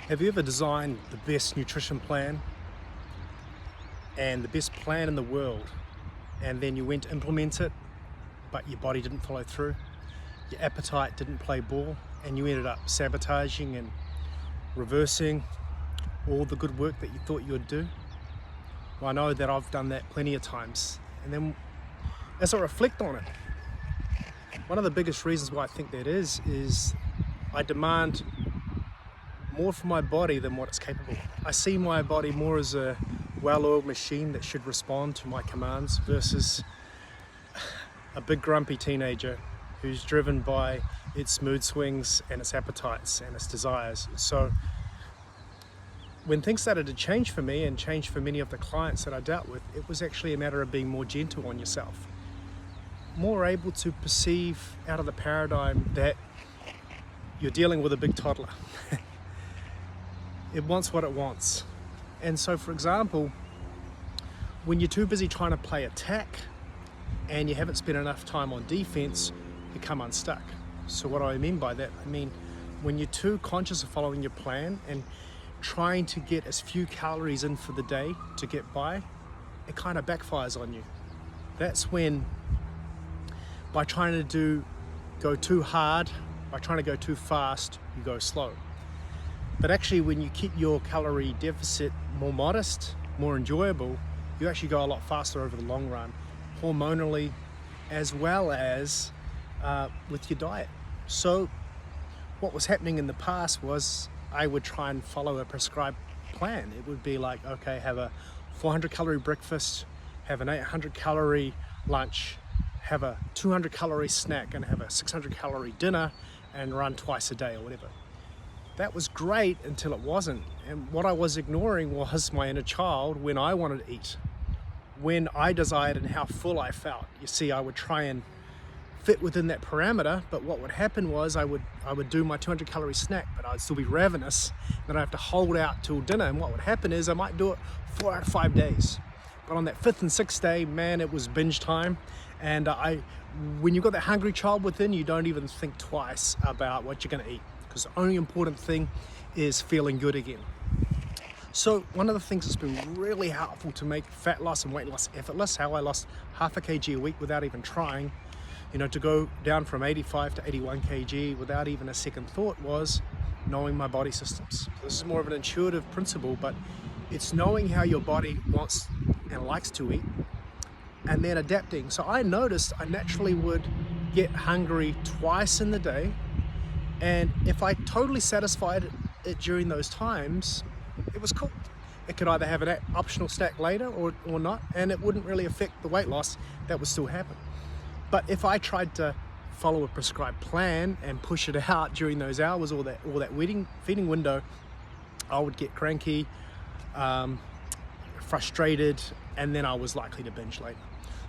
Have you ever designed the best nutrition plan and the best plan in the world, and then you went to implement it, but your body didn't follow through, your appetite didn't play ball, and you ended up sabotaging and reversing all the good work that you thought you would do? Well, I know that I've done that plenty of times, and then as I reflect on it, one of the biggest reasons why I think that is I demand more from my body than what it's capable. I see my body more as a well-oiled machine that should respond to my commands versus a big grumpy teenager who's driven by its mood swings and its appetites and its desires. So when things started to change for me and change for many of the clients that I dealt with, it was actually a matter of being more gentle on yourself, more able to perceive out of the paradigm that you're dealing with a big toddler. It wants what it wants. And so, for example, when you're too busy trying to play attack and you haven't spent enough time on defense, you come unstuck. So what do I mean by that? I mean, when you're too conscious of following your plan and trying to get as few calories in for the day to get by, it kind of backfires on you. That's when, by trying to go too hard, by trying to go too fast, you go slow. But actually, when you keep your calorie deficit more modest, more enjoyable, you actually go a lot faster over the long run, hormonally, as well as with your diet. So what was happening in the past was I would try and follow a prescribed plan. It would be like, okay, have a 400 calorie breakfast, have an 800 calorie lunch, have a 200 calorie snack, and have a 600 calorie dinner, and run twice a day or whatever. That was great until it wasn't. And what I was ignoring was my inner child when I wanted to eat, when I desired and how full I felt. You see, I would try and fit within that parameter, but what would happen was I would do my 200 calorie snack, but I'd still be ravenous, and I'd have to hold out till dinner. And what would happen is I might do it 4 out of 5 days. But on that 5th and 6th day, man, it was binge time. And when you've got that hungry child within, you don't even think twice about what you're gonna eat, because the only important thing is feeling good again. So one of the things that's been really helpful to make fat loss and weight loss effortless, how I lost half a kg a week without even trying, to go down from 85 to 81 kg without even a second thought, was knowing my body systems. So this is more of an intuitive principle, but it's knowing how your body wants and likes to eat, and then adapting. So I noticed I naturally would get hungry twice in the day, and if I totally satisfied it during those times, it was cool. It could either have an optional snack later or not, and it wouldn't really affect the weight loss. That would still happen. But if I tried to follow a prescribed plan and push it out during those hours or that feeding window, I would get cranky, frustrated, and then I was likely to binge later.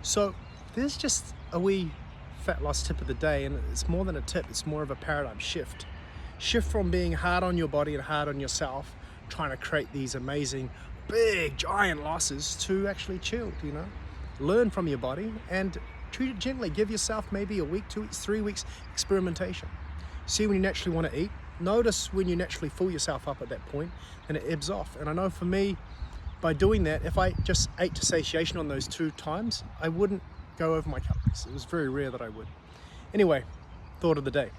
So there's just a wee fat loss tip of the day, and it's more than a tip, it's more of a paradigm shift. Shift from being hard on your body and hard on yourself, trying to create these amazing, big, giant losses, to actually chilled, Learn from your body and treat it gently. Give yourself maybe a week, 2 weeks, 3 weeks experimentation. See when you naturally want to eat. Notice when you naturally fill yourself up at that point, and it ebbs off. And I know for me, by doing that, if I just ate to satiation on those 2 times, I wouldn't go over my calories. It was very rare that I would. Anyway, thought of the day.